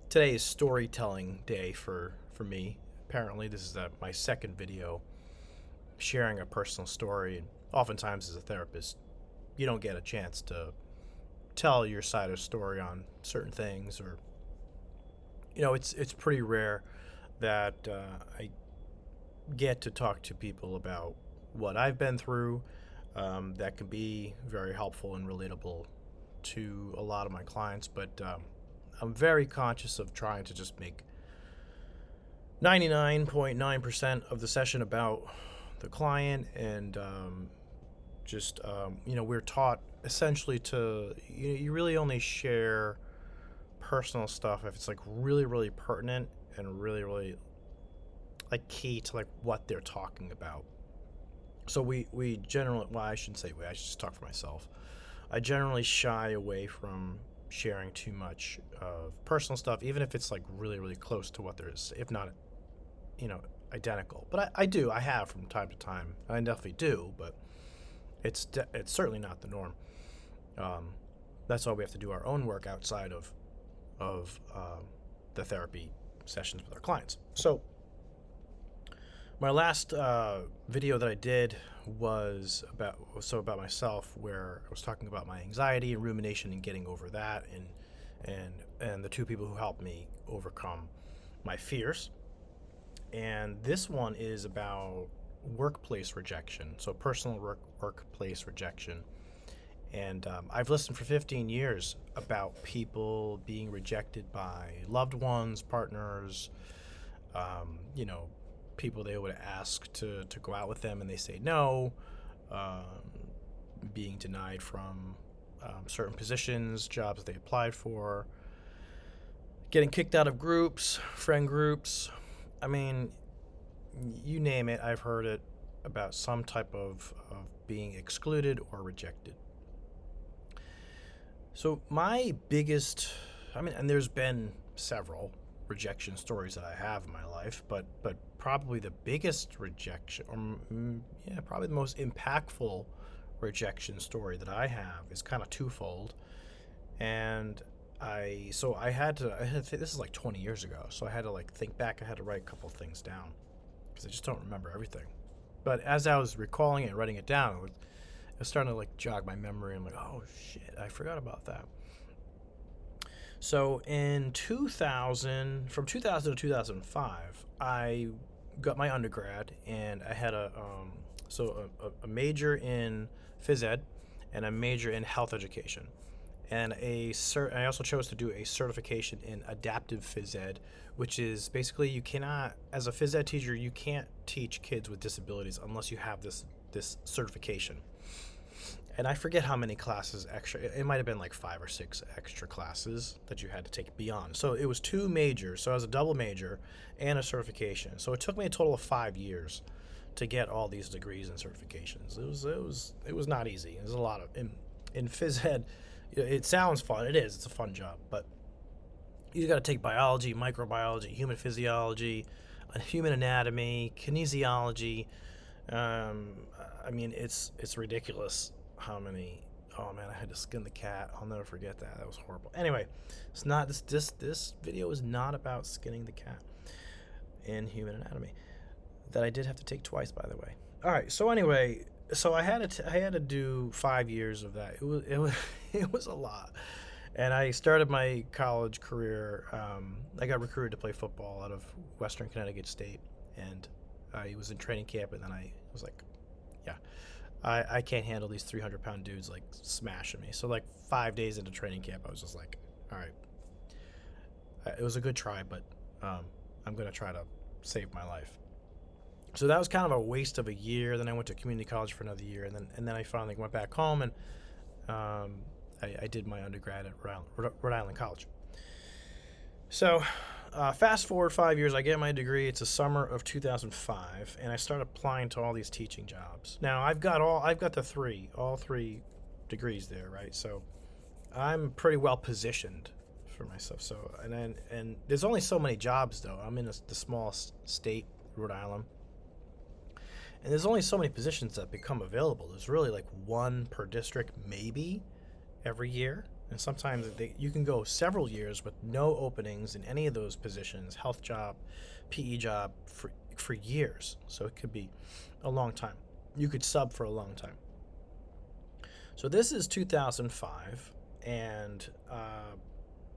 Today is storytelling day for me. Apparently, this is my second video sharing a personal story. And oftentimes, as a therapist, you don't get a chance to tell your side of the story on certain things, or it's pretty rare that I get to talk to people about what I've been through. That can be very helpful and relatable to a lot of my clients, but I'm very conscious of trying to just make 99.9% of the session about the client. And we're taught essentially to you really only share personal stuff if it's like really really pertinent and really really like key to like what they're talking about. So we generally, well, I shouldn't say we, I should just talk for myself. I generally shy away from sharing too much of personal stuff, even if it's like really really close to what there is, if not you know identical. But I have from time to time. I definitely do, but it's certainly not the norm. Um, that's why we have to do our own work outside of the therapy sessions with our clients. So my last video that I did was about myself, where I was talking about my anxiety and rumination and getting over that, and the two people who helped me overcome my fears. And this one is about workplace rejection, so personal workplace rejection. And I've listened for 15 years about people being rejected by loved ones, partners, you know, people they would ask to go out with them and they say no, being denied from certain positions, jobs they applied for, getting kicked out of groups, friend groups. I mean, you name it, I've heard it about some type of being excluded or rejected. So my biggest, I mean, and there's been several rejection stories that I have in my life, but probably the biggest rejection, or yeah, probably the most impactful rejection story that I have is kind of twofold. And this is like 20 years ago, so I had to like think back. I had to write a couple things down because I just don't remember everything. But as I was recalling it and writing it down, it was starting to like jog my memory. I'm like, oh shit, I forgot about that. So in 2000, from 2000 to 2005, I got my undergrad, and I had a major in phys ed and a major in health education. And I also chose to do a certification in adaptive phys ed, which is basically you cannot, as a phys ed teacher, you can't teach kids with disabilities unless you have this certification. And I forget how many classes extra. It might have been like 5 or 6 extra classes that you had to take beyond. So it was 2 majors. So I was a double major and a certification. So it took me a total of 5 years to get all these degrees and certifications. It was not easy. There's a lot of in phys ed. It sounds fun. It is. It's a fun job, but you got to take biology, microbiology, human physiology, human anatomy, kinesiology. I mean, it's ridiculous how many. Oh man, I had to skin the cat. I'll never forget that. That was horrible. Anyway, it's not this video is not about skinning the cat in human anatomy. That I did have to take twice, by the way. All right. So anyway, I had to do 5 years of that. It was it was a lot. And I started my college career. I got recruited to play football out of Western Connecticut State, and I was in training camp, and then I was like, yeah, I can't handle these 300-pound dudes like smashing me. So like 5 days into training camp, I was just like, all right, it was a good try, but I'm gonna try to save my life. So that was kind of a waste of a year. Then I went to community college for another year, and then I finally went back home, and I did my undergrad at Rhode Island College. So fast forward 5 years, I get my degree. It's the summer of 2005, and I start applying to all these teaching jobs. Now I've got all three degrees there, right? So I'm pretty well positioned for myself. So and there's only so many jobs though. I'm in the small state, Rhode Island. And there's only so many positions that become available. There's really like one per district, maybe every year. And sometimes you can go several years with no openings in any of those positions, health job, PE job, for years. So it could be a long time. You could sub for a long time. So this is 2005, and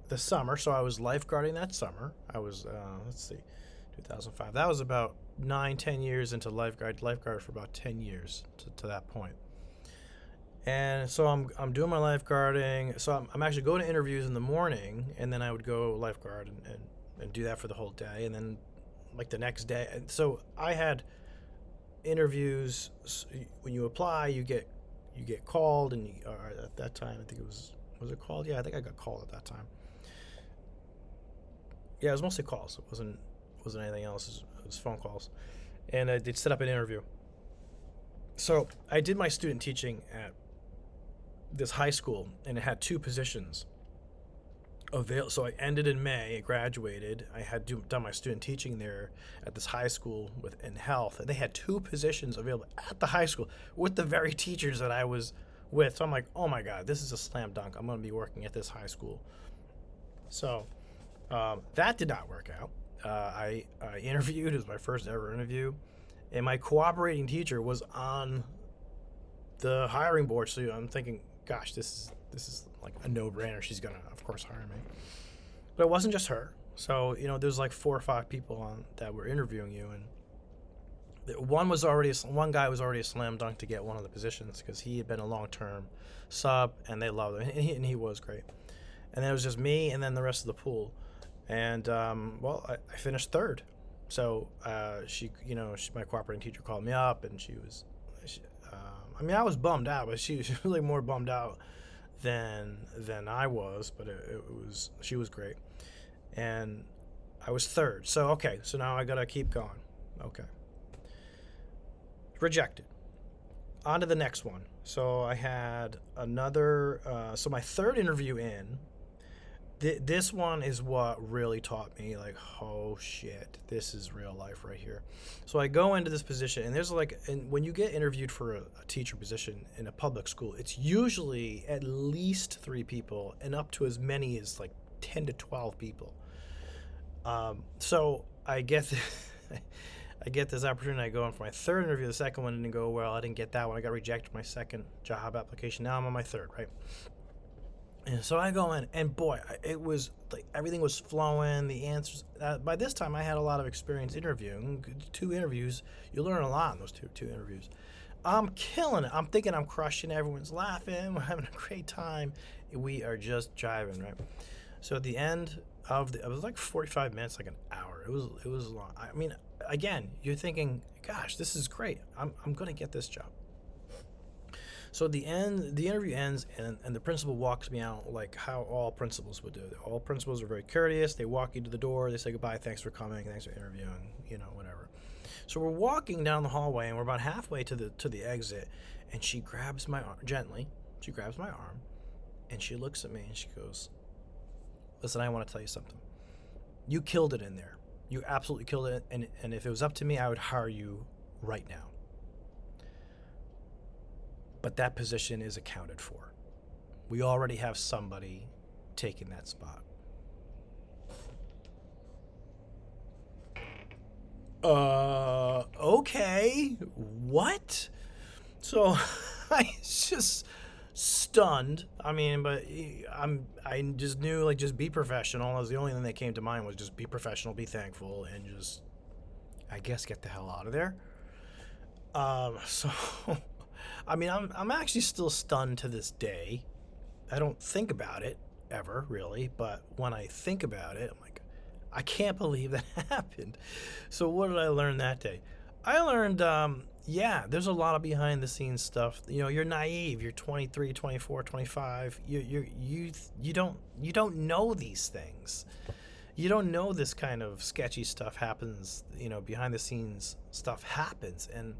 the summer. So I was lifeguarding that summer. I was, let's see, 2005. That was about 9-10 years into lifeguard for about 10 years to that point. And so I'm doing my lifeguarding. So I'm actually going to interviews in the morning, and then I would go lifeguard and do that for the whole day. And then like the next day. And so I had interviews. When you apply, you get called, and at that time, I think it was it called? Yeah, I think I got called at that time. Yeah, it was mostly calls. It wasn't anything else. It was phone calls. And they'd set up an interview. So I did my student teaching at this high school, and it had 2 positions available. So I ended in May. I graduated. I had done my student teaching there at this high school in health, and they had 2 positions available at the high school with the very teachers that I was with. So I'm like, oh my God, this is a slam dunk. I'm going to be working at this high school. So that did not work out. I interviewed. It was my first ever interview, and my cooperating teacher was on the hiring board. So I'm thinking, gosh, this is like a no-brainer. She's gonna, of course, hire me. But it wasn't just her. So there's like 4 or 5 people that were interviewing you, and one guy was already a slam dunk to get one of the positions because he had been a long-term sub, and they loved him, and he was great. And then it was just me, and then the rest of the pool. And I finished 3rd. So my cooperating teacher called me up, and I was bummed out, but she was really more bummed out than I was. But she was great, and I was 3rd. So okay, so now I gotta keep going. Okay, rejected. On to the next one. So I had another. So my 3rd interview in. This one is what really taught me, like, oh shit, this is real life right here. So I go into this position, and there's when you get interviewed for a teacher position in a public school, it's usually at least 3 people, and up to as many as like 10 to 12 people. So I get this opportunity. I go in for my 3rd interview. The second one didn't go well. I didn't get that one. I got rejected my 2nd job application. Now I'm on my 3rd, right? And so I go in, and boy, it was like everything was flowing. The answers. By this time, I had a lot of experience interviewing. 2 interviews, you learn a lot in those two interviews. I'm killing it. I'm thinking I'm crushing. Everyone's laughing. We're having a great time. We are just jiving, right? So at the end of it was like 45 minutes, like an hour. It was long. I mean, again, you're thinking, gosh, this is great. I'm gonna get this job. So at the end, the interview ends, and the principal walks me out like how all principals would do. All principals are very courteous. They walk you to the door. They say goodbye. Thanks for coming. Thanks for interviewing. Whatever. So we're walking down the hallway, and we're about halfway to the exit, and she grabs my arm gently. She grabs my arm, and she looks at me, and she goes, "Listen, I want to tell you something. You killed it in there. You absolutely killed it. And if it was up to me, I would hire you right now. But that position is accounted for. We already have somebody taking that spot." Okay, what? So I just stunned. I mean, but I just knew, like, just be professional. That was the only thing that came to mind, was just be professional, be thankful, and just, I guess, get the hell out of there. So I mean, I'm actually still stunned to this day. I don't think about it ever, really, but when I think about it, I'm like, I can't believe that happened. So what did I learn that day? I learned, there's a lot of behind the scenes stuff. You're naive. You're 23, 24, 25. You don't know these things. You don't know this kind of sketchy stuff happens. Behind the scenes stuff happens, and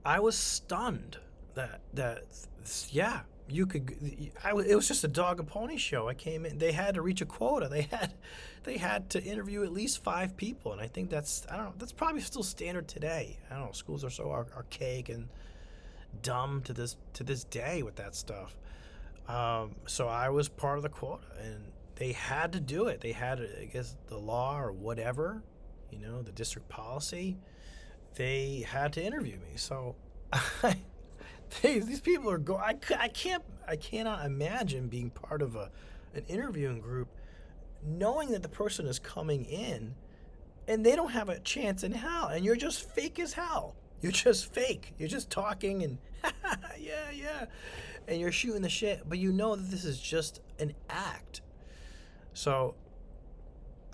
I was stunned that you could. It was just a dog and pony show. I came in. They had to reach a quota. They had to interview at least 5 people, and I think that's probably still standard today. I don't know. Schools are so archaic and dumb to this day with that stuff. So I was part of the quota, and they had to do it. They had, I guess, the law or whatever, the district policy. They had to interview me. So these people are go. I cannot imagine being part of an interviewing group, knowing that the person is coming in, and they don't have a chance in hell, and you're just fake as hell. You're just fake. You're just talking and yeah, yeah, and you're shooting the shit, but you know that this is just an act. So,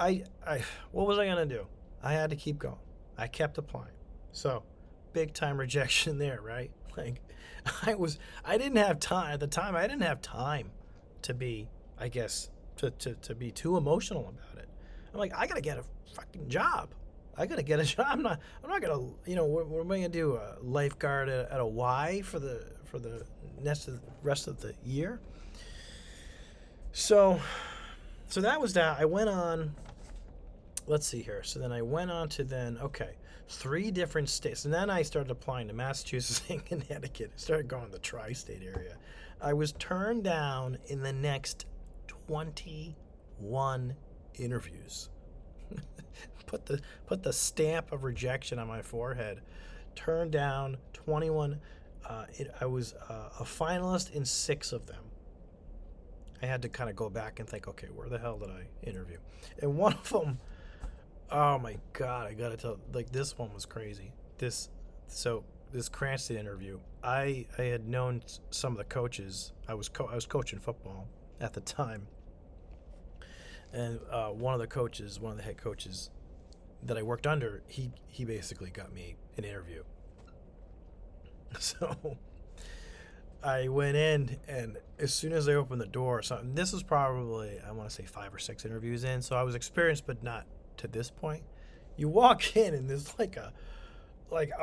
I, what was I gonna do? I had to keep going. I kept applying. So, big time rejection there, right? Like, I didn't have time at the time. I didn't have time to be, I guess, to be too emotional about it. I'm like, I gotta get a fucking job. I gotta get a job. I'm not gonna, what am I gonna do? A lifeguard at a Y for the rest of the year. So that was that. I went on. Let's see here. So then I went on to okay, 3 different states, and then I started applying to Massachusetts and Connecticut. I started going to the tri-state area. I was turned down in the next 21 interviews. Put the stamp of rejection on my forehead. Turned down 21. I was a finalist in 6 of them. I had to kind of go back and think, okay, where the hell did I interview? And one of them, oh my God, I gotta tell, like, this one was crazy. This Cranston interview, I had known some of the coaches. I was coaching football at the time, and one of the head coaches that I worked under, he basically got me an interview. So I went in, and as soon as I opened the door, this was probably, I want to say 5 or 6 interviews in, so I was experienced, but not to this point. You walk in, and there's like a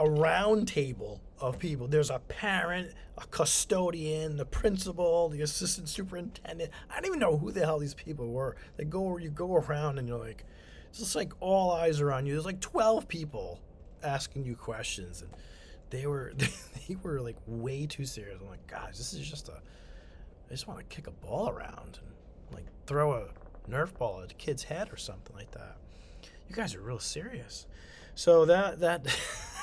round table of people. There's a parent, a custodian, the principal, the assistant superintendent. I don't even know who the hell these people were. You go around, and you're like, it's just like all eyes are on you. There's like 12 people asking you questions, and they were like way too serious. I'm like, guys, this is just I just want to kick a ball around and like throw a Nerf ball at a kid's head or something like that. You guys are real serious. So that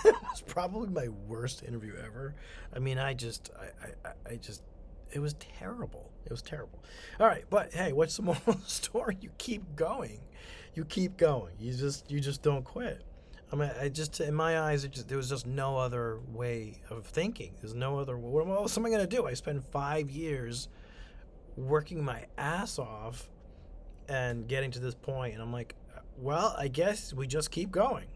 was probably my worst interview ever. I mean, I just it was terrible. It was terrible. All right, but hey, what's the moral of the story? You keep going. You keep going. You just don't quit. I mean, in my eyes, there was just no other way of thinking. There's no other. What else am I gonna do? I spent 5 years working my ass off and getting to this point, and I'm like, well, I guess we just keep going.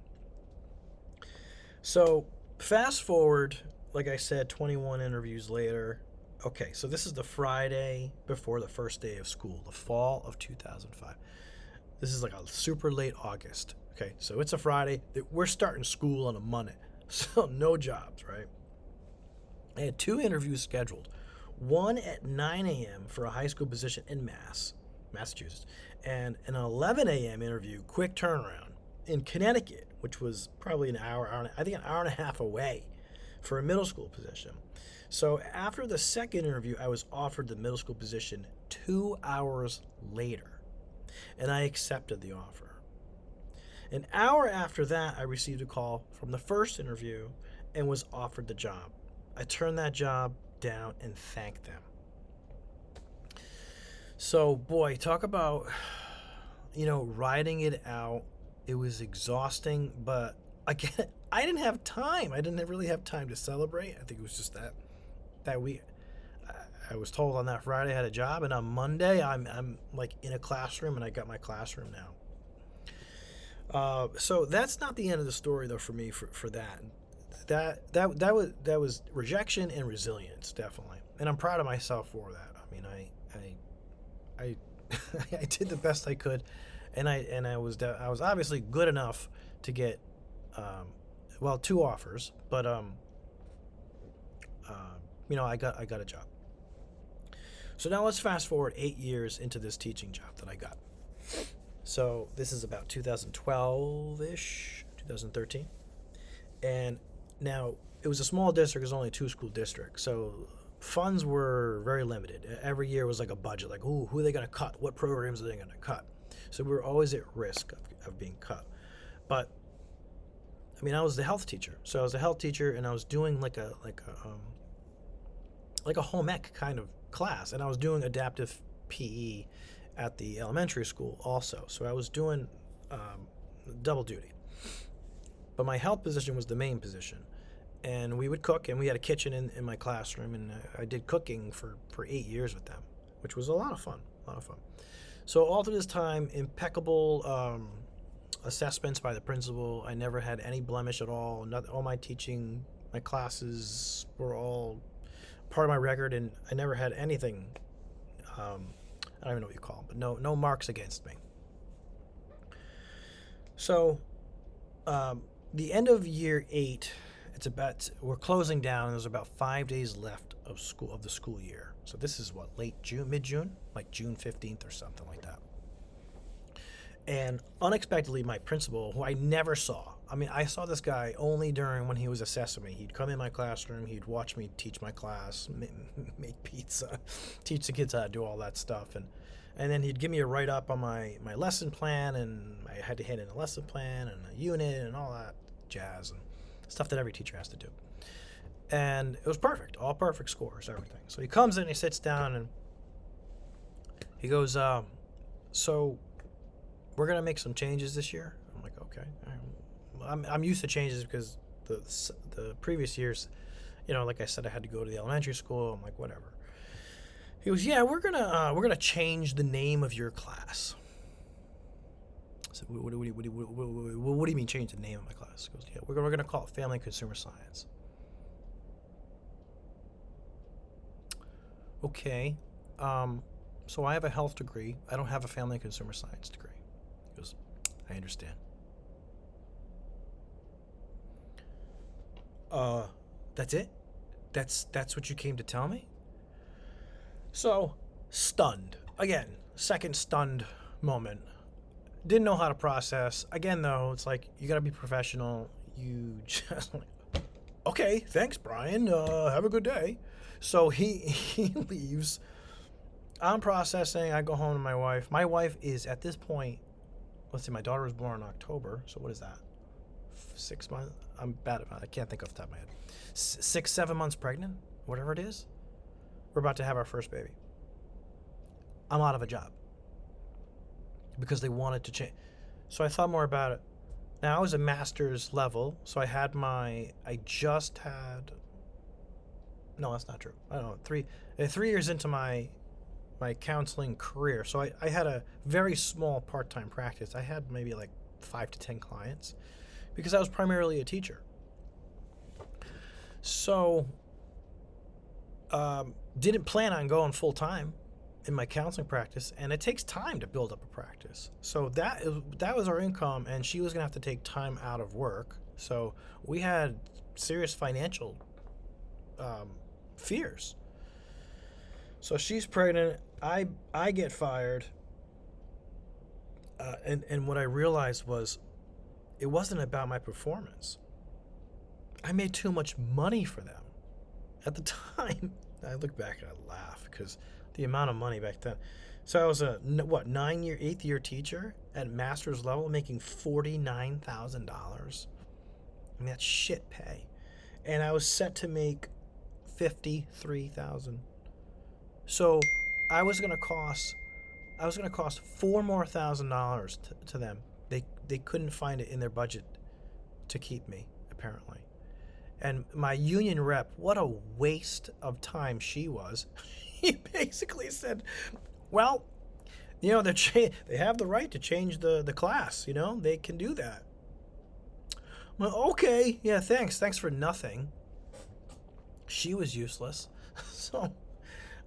So fast forward, like I said, 21 interviews later. Okay, so this is the Friday before the first day of school, the fall of 2005. This is like a super late August. Okay, so it's a Friday. We're starting school on a Monday, so no jobs, right? I had 2 interviews scheduled. One at 9 a.m. for a high school position in Massachusetts, and an 11 a.m. interview, quick turnaround, in Connecticut, which was probably an hour and a half away, for a middle school position. So after the second interview, I was offered the middle school position 2 hours later, and I accepted the offer. An hour after that, I received a call from the first interview and was offered the job. I turned that job down and thanked them. So, boy, talk about, riding it out. It was exhausting, but again, I didn't have time. I didn't really have time to celebrate. I think it was just that week. I was told on that Friday I had a job, and on Monday I'm like in a classroom, and I got my classroom now. So that's not the end of the story, though, for me for that. That was rejection and resilience, definitely, and I'm proud of myself for that. I mean, I I did the best I could, and I was obviously good enough to get 2 offers, but I got a job. So now let's fast forward 8 years into this teaching job that I got. So this is about 2012-ish, 2013. And now it was a small district. It was only a 2-school district. So funds were very limited. Every year was like a budget, like, ooh, who are they going to cut? What programs are they going to cut? So we were always at risk of being cut. But I mean, I was the health teacher, so I was a health teacher, and I was doing like a home ec kind of class, and I was doing adaptive PE at the elementary school also. So I was doing double duty. But my health position was the main position. And we would cook, and we had a kitchen in my classroom, and I did cooking for 8 years with them, which was a lot of fun, So all through this time, impeccable assessments by the principal. I never had any blemish at all. All my teaching, my classes were all part of my record, and I never had anything, I don't even know what you call them, but no marks against me. So the end of year 8, we're closing down, and there's about 5 days left of the school year. So this is what, late June, mid-June, like June 15th or something like that. And unexpectedly, my principal, who I never saw, I mean, I saw this guy only during when he was assessing me. He'd come in my classroom, he'd watch me teach my class, make pizza, teach the kids how to do all that stuff, and then he'd give me a write-up on my lesson plan, and I had to hand in a lesson plan and a unit and all that jazz and stuff that every teacher has to do. And it was perfect, all perfect scores, everything. So he comes in, he sits down, and he goes, so we're going to make some changes this year. I'm like, okay. I'm used to changes because the previous years, like I said, I had to go to the elementary school. I'm like, whatever. He goes, yeah, we're gonna change the name of your class. I said, what do you mean change the name of my class? He goes, yeah, we're gonna call it Family and Consumer Science. Okay, so I have a health degree. I don't have a Family and Consumer Science degree. He goes, I understand. That's it? That's what you came to tell me? So, stunned. Again, second stunned moment. Didn't know how to process. Again, though, it's like, you gotta be professional. You just, okay, thanks, Brian. Have a good day. So he leaves. I'm processing. I go home to my wife. My wife is, at this point, let's see, my daughter was born in October. So what is that? 6 months? I'm bad at math. I can't think off the top of my head. 6, 7 months pregnant? Whatever it is. We're about to have our first baby. I'm out of a job because they wanted to change. So I thought more about it. Now, I was a master's level, so no, that's not true. I don't know, 3 years into my counseling career. So I had a very small part-time practice. I had maybe like 5 to 10 clients because I was primarily a teacher. So didn't plan on going full-time in my counseling practice, and it takes time to build up a practice. So that was our income, and she was going to have to take time out of work. So we had serious financial fears. So she's pregnant. I get fired. And what I realized was it wasn't about my performance. I made too much money for them. At the time, I look back and I laugh because the amount of money back then. So I was a 8th year teacher at master's level making $49,000. I mean, that's shit pay. And I was set to make $53,000. So I was gonna cost $4,000 more to them. They couldn't find it in their budget to keep me, apparently. And my union rep, what a waste of time she was. He basically said, well, they have the right to change the class, they can do that. Well, okay, yeah, thanks for nothing. She was useless. So,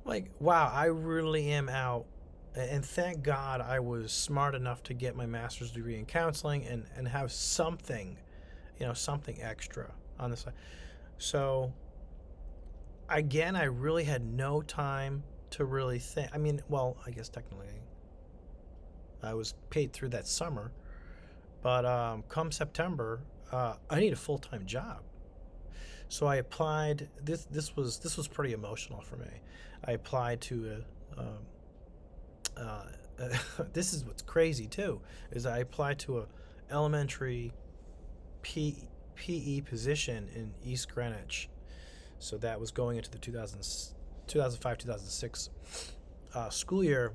like, wow, I really am out. And thank God I was smart enough to get my master's degree in counseling and have something, something extra on the side. So, again, I really had no time to really think. I mean, well, I guess technically I was paid through that summer. But come September, I need a full-time job. So I applied. This was pretty emotional for me. I applied to this is what's crazy too, is I applied to a elementary P, PE position in East Greenwich. So that was going into the 2005 2006 school year.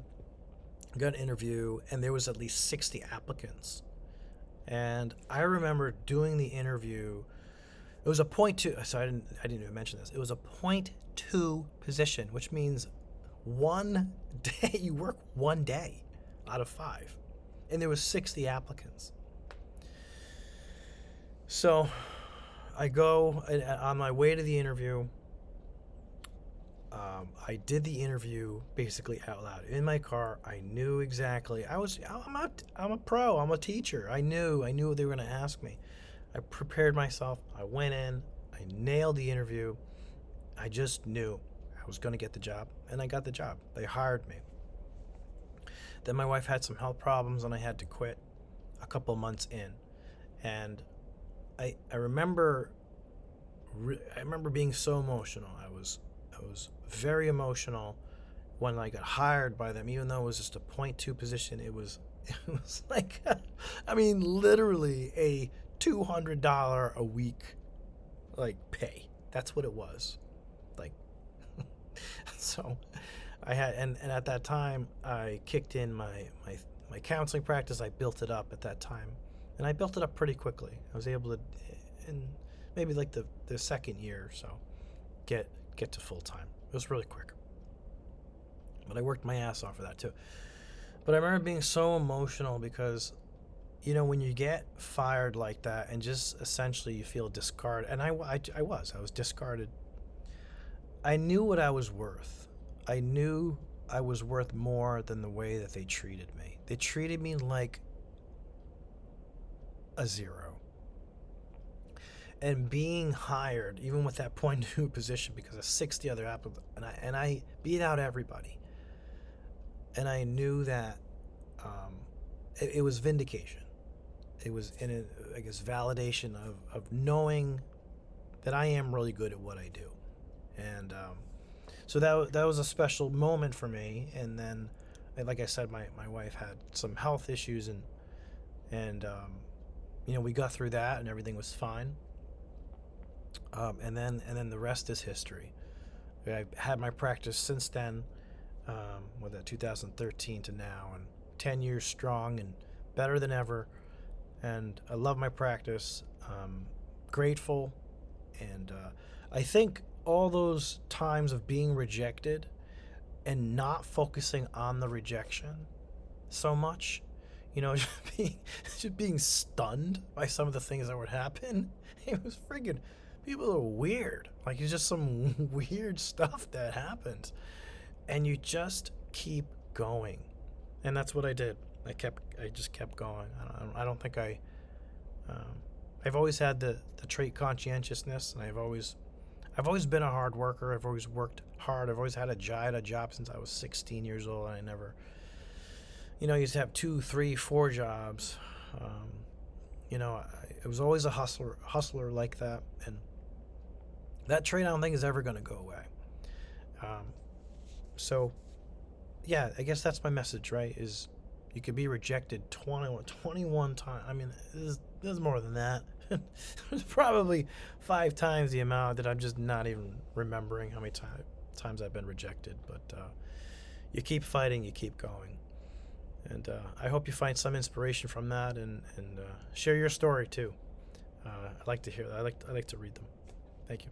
I got an interview, and there was at least 60 applicants. And I remember doing the interview. It was a point two. So I didn't even mention this. It was a point two position, which means one day you work one day out of five, and there was 60 applicants. So I go, and on my way to the interview. I did the interview basically out loud in my car. I knew exactly. I'm a pro. I'm a teacher. I knew what they were going to ask me. I prepared myself. I went in. I nailed the interview. I just knew I was going to get the job, and I got the job. They hired me. Then my wife had some health problems, and I had to quit a couple months in. And I remember being so emotional. I was very emotional when I got hired by them, even though it was just a point two position. It was like, I mean, literally a $200 a week like pay. That's what it was. Like, so I had, and at that time I kicked in my counseling practice. I built it up at that time, and I built it up pretty quickly. I was able to, in maybe like the second year or so, get to full time. It was really quick, but I worked my ass off for that too. But I remember being so emotional because, when you get fired like that and just essentially you feel discarded, and I was discarded. I knew what I was worth. I knew I was worth more than the way that they treated me. They treated me like a zero. And being hired, even with that point two position, because of 60 other applicants, and I beat out everybody. And I knew that it was vindication. It was, I guess, validation of knowing that I am really good at what I do. And so that was a special moment for me. And then, like I said, my wife had some health issues, and we got through that, and everything was fine. And then the rest is history. I've had my practice since then, with that 2013 to now, and 10 years strong and better than ever. And I love my practice. Grateful, and I think all those times of being rejected and not focusing on the rejection so much, just being stunned by some of the things that would happen. It was freaking. People are weird. Like, it's just some weird stuff that happens, and you just keep going. And that's what I did. I just kept going. I don't think I've always had the trait conscientiousness, and I've always been a hard worker. I've always worked hard. I've always had a job since I was 16 years old, and I never, I used to have 2, 3, 4 jobs. I was always a hustler like that, and that trait I don't think is ever going to go away. So, yeah, I guess that's my message, right? Is you could be rejected 21 times. I mean, there's more than that. There's probably 5 times the amount that I'm just not even remembering how many times I've been rejected. But you keep fighting, you keep going. And I hope you find some inspiration from that, and share your story too. I like to hear that. I like to read them. Thank you.